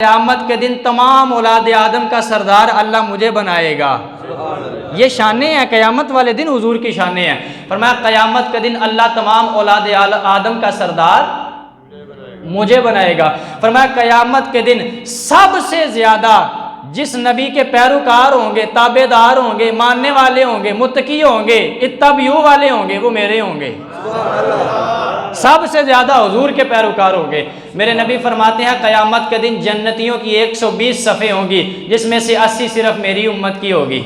قیامت کے دن تمام اولاد آدم کا سردار اللہ مجھے بنائے گا۔ یہ شانیں ہیں قیامت والے دن حضور کی شانیں ہیں۔ فرمایا قیامت کے دن اللہ تمام اولاد آدم کا سردار مجھے بنائے گا۔ فرمایا قیامت کے دن سب سے زیادہ جس نبی کے پیروکار ہوں گے، تابع دار ہوں گے، ماننے والے ہوں گے، متقی ہوں گے، اتبعو والے ہوں گے، وہ میرے ہوں گے۔ سب سے زیادہ حضور کے پیروکار ہوں گے۔ میرے نبی فرماتے ہیں قیامت کے دن جنتیوں کی 120 صفیں ہوں گی، جس میں سے 80 صرف میری امت کی ہوگی۔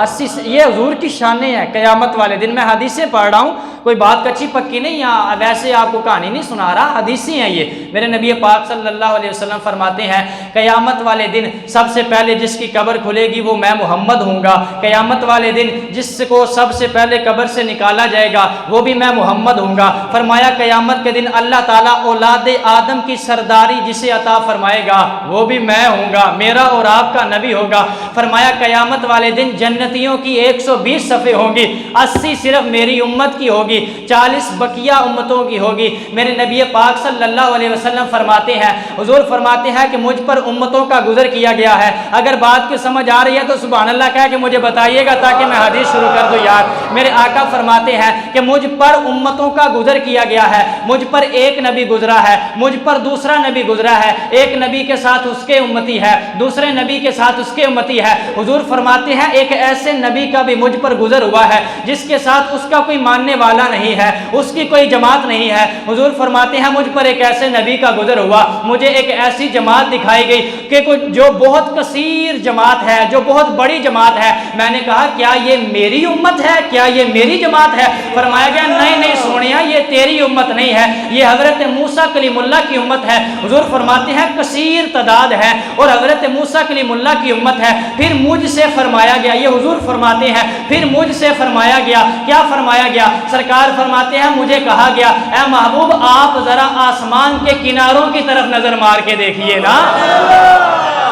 80 یہ حضور کی شانیں ہیں قیامت والے دن۔ میں حدیثیں پڑھ رہا ہوں، کوئی بات کچی پکی نہیں، ویسے آپ کو کہانی نہیں سنا رہا، حدیثیں ہیں یہ۔ میرے نبی پاک صلی اللہ علیہ وسلم فرماتے ہیں قیامت والے دن سب سے پہلے جس کی قبر کھلے گی وہ میں محمد ہوں گا۔ قیامت والے دن جس کو سب سے پہلے قبر سے نکالا جائے گا وہ بھی میں محمد ہوں گا۔ فرمایا قیامت کے دن اللہ تعالیٰ اولاد آدم کی سرداری جسے عطا فرمائے گا وہ بھی میں ہوں گا، میرا اور آپ کا نبی ہوگا۔ فرمایا قیامت والے دن جنتیوں کی 120 صفیں ہوں گی، 80 صرف میری امت کی ہوگی، 40 بقیہ امتوں کی ہوگی۔ میرے نبی پاک صلی اللہ علیہ وسلم فرماتے ہیں، حضور فرماتے ہیں کہ مجھ پر امتوں کا گزر کیا گیا ہے۔ اگر بات کی سمجھ آ رہی ہے تو سبحان اللہ کہہ کہ مجھے بتائیے گا تاکہ میں حدیث شروع کر دوں یار۔ میرے آقا فرماتے ہیں کہ مجھ پر امتوں کا گزر کیا گیا ہے، مجھ پر ایک نبی گزرا ہے، مجھ پر دوسرا نبی گزرا ہے، ایک نبی کے ساتھ اس کے امتی ہے، دوسرے نبی کے ساتھ اس کے امتی ہے۔ حضور فرماتے ہیں ایک ایسے نبی کا بھی مجھ پر گزر ہوا ہے جس کے ساتھ اس کا کوئی ماننے والا نہیں ہے، اس کی کوئی جماعت نہیں ہے۔ حضور فرماتے ہیں مجھ پر ایک ایسے نبی کا گزر ہوا، مجھے ایک ایسی جماعت دکھائی گئی کہ جو بہت کثیر جماعت ہے، جو بہت بڑی جماعت ہے۔ میں نے کہا کیا یہ میری امت ہے، کیا یہ میری جماعت ہے؟ فرمایا گیا نہیں نہیں سونیا، یہ تیری امت نہیں ہے، یہ حضرت موسیٰ کلیم اللہ کی امت ہے۔ حضور فرماتے ہیں کثیر تعداد ہے اور حضرت موسیٰ کلیم اللہ کی امت ہے۔ پھر مجھ سے فرمایا گیا، یہ حضور فرماتے ہیں پھر مجھ سے فرمایا گیا، کیا فرمایا گیا؟ سرکار فرماتے ہیں مجھے کہا گیا اے محبوب آپ ذرا آسمان کے کناروں کی طرف نظر مار کے دیکھیے نا،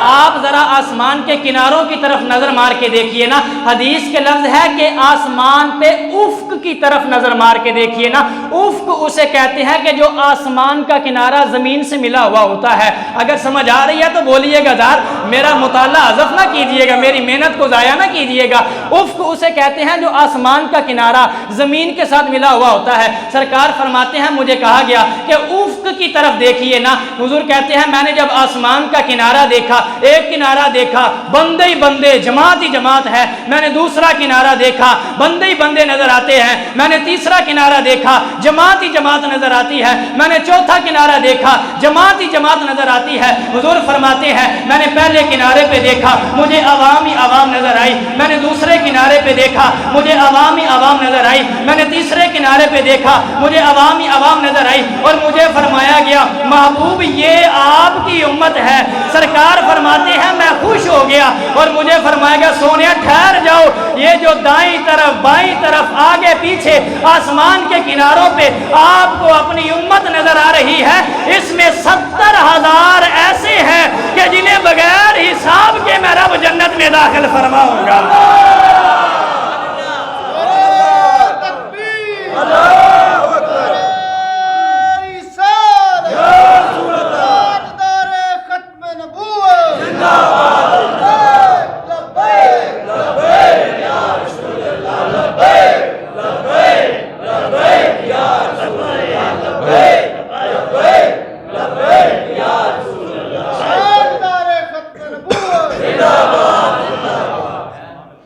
آپ ذرا آسمان کے کناروں کی طرف نظر مار کے دیکھیے نا۔ حدیث کے لفظ ہے کہ آسمان پہ افق کی طرف نظر مار کے دیکھیے نا۔ افق اسے کہتے ہیں کہ جو آسمان کا کنارہ زمین سے ملا ہوا ہوتا ہے۔ اگر سمجھ آ رہی ہے تو بولیے گا ذرا، میرا مطالعہ حذف نہ کیجیے گا، میری محنت کو ضائع نہ کیجیے گا۔ افق اسے کہتے ہیں جو آسمان کا کنارہ زمین کے ساتھ ملا ہوا ہوتا ہے۔ سرکار فرماتے ہیں مجھے کہا گیا کہ افق کی طرف دیکھیے نا۔ حضور کہتے ہیں میں نے جب آسمان کا کنارہ دیکھا، ایک کنارہ دیکھا بندے ہی بندے، جماعت ہی جماعت ہے۔ میں نے دوسرا کنارہ دیکھا بندے ہی بندے نظر آتے ہیں۔ میں نے تیسرا کنارہ دیکھا جماعت ہی جماعت نظر آتی ہے۔ میں نے چوتھا کنارہ دیکھا جماعت ہی جماعت نظر آتی ہے۔ حضور فرماتے ہیں میں نے پہلے کنارے پہ دیکھا مجھے عوام ہی عوام نظر آئی، میں نے دوسرے کنارے پہ دیکھا مجھے عوام ہی عوام نظر آئی، میں نے تیسرے کنارے پہ دیکھا مجھے عوام ہی عوام نظر آئی، اور مجھے فرمایا گیا محبوب یہ آپ کی امت ہے۔ سرکار فرماتے ہیں میں خوش ہو گیا اور مجھے فرمایا گیا سونیا ٹھہر جاؤ، یہ جو دائیں طرف بائیں طرف آگے پیچھے آسمان کے کناروں پہ آپ کو اپنی امت نظر آ رہی ہے، اس میں 70,000 ایسے ہیں کہ جنہیں بغیر حساب کے میں رب جنت میں داخل فرماؤں گا۔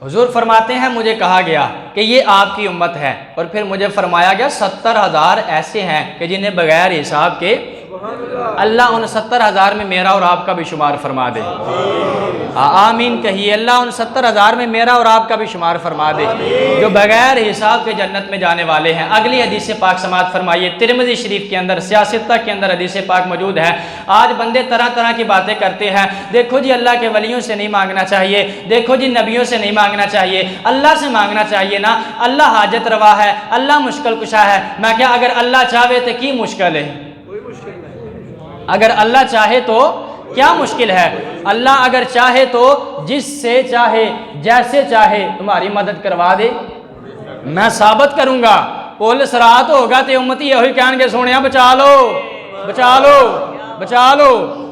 حضور فرماتے ہیں مجھے کہا گیا کہ یہ آپ کی امت ہے، اور پھر مجھے فرمایا گیا 70,000 ایسے ہیں کہ جنہیں بغیر حساب کے اللہ ان 70,000 میں میرا اور آپ کا بھی شمار فرما دے۔ آمین کہیے، اللہ ان 70,000 میں میرا اور آپ کا بھی شمار فرما دے جو بغیر حساب کے جنت میں جانے والے ہیں۔ اگلی حدیث پاک سماعت فرمائیے، ترمذی شریف کے اندر سیاستہ کے اندر حدیث پاک موجود ہے۔ آج بندے طرح طرح کی باتیں کرتے ہیں، دیکھو جی اللہ کے ولیوں سے نہیں مانگنا چاہیے، دیکھو جی نبیوں سے نہیں مانگنا چاہیے، اللہ سے مانگنا چاہیے نا، اللہ حاجت روا ہے، اللہ مشکل کشا ہے۔ میں کیا اگر اللہ چاہے تو کی مشکل ہے؟ اگر اللہ چاہے تو کیا مشکل ہے؟ اللہ اگر چاہے تو جس سے چاہے جیسے چاہے تمہاری مدد کروا دے۔ میں ثابت کروں گا، پولیس رات ہوگا تو امتی یہی کہیں گے سونیا بچا لو بچا لو بچا لو۔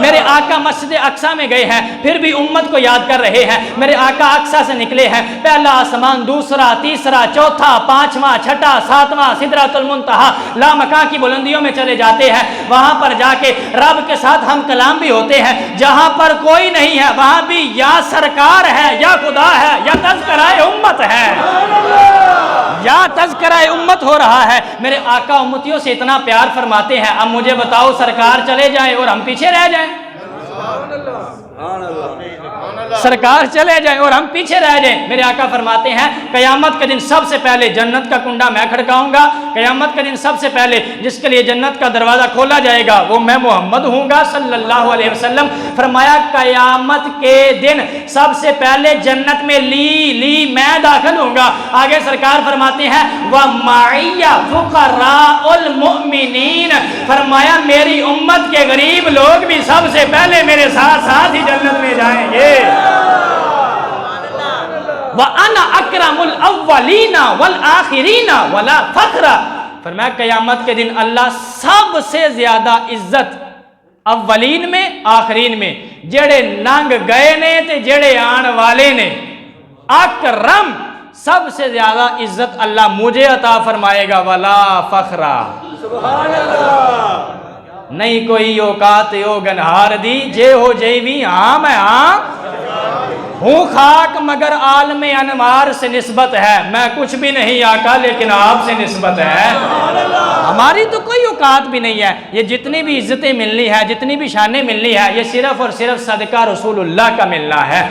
میرے آقا مسجد اقصی میں گئے ہیں پھر بھی امت کو یاد کر رہے ہیں. میرے آقا اقصی سے نکلے ہیں, پہلا آسمان, دوسرا, تیسرا, چوتھا, پانچواں, چھٹا, ساتواں, سدرۃ المنتہا, لامکان کی بلندیوں میں چلے جاتے ہیں. وہاں پر جا کے رب کے ساتھ ہم کلام بھی ہوتے ہیں. جہاں پر کوئی نہیں ہے وہاں بھی یا سرکار ہے یا خدا ہے یا تذکرہ امت ہے, یا تذکرہ امت ہو رہا ہے. میرے آقا امتیوں سے اتنا پیار فرماتے ہیں, اب مجھے بتاؤ سرکار چلے جائیں اور ہم پیچھے رہ جائیں؟ سرکار چلے جائیں اور ہم پیچھے رہ جائیں. میرے آقا فرماتے ہیں قیامت کے دن سب سے پہلے جنت کا کنڈا میں کھڑکاؤں گا. قیامت کے دن سب سے پہلے جس کے لیے جنت کا دروازہ کھولا جائے گا وہ میں محمد ہوں گا صلی اللہ علیہ وسلم. فرمایا قیامت کے دن سب سے پہلے جنت میں لی میں داخل ہوں گا. آگے سرکار فرماتے ہیں وَمَعِيَّ فُقَرَاءُ الْمُؤْمِنِينَ, فرمایا میری امت کے غریب لوگ بھی سب سے پہلے میرے ساتھ ساتھ ہی جنت میں جائیں گے. وَأَنَا أَكْرَمُ الْأَوَّلِينَ وَالْآخِرِينَ وَلَا فَخْرَ, فرمایا قیامت کے دن اللہ سب سے زیادہ عزت اولین میں آخرین میں جڑے ننگ گئے نے تے جڑے آن والے نے, اکرم سب سے زیادہ عزت اللہ مجھے عطا فرمائے گا. وَلَا فَخْرَ, سبحان اللہ, نہیں کوئی اوقات یو گنہار دی جے ہو جیوی ہاں میں ہاں ہوں خاک مگر عالم انوار سے نسبت ہے. میں کچھ بھی نہیں آقا لیکن آپ سے نسبت ہے. ہماری تو کوئی اوقات بھی نہیں ہے. یہ جتنی بھی عزتیں ملنی ہے, جتنی بھی شانیں ملنی ہے, یہ صرف اور صرف صدقہ رسول اللہ کا ملنا ہے.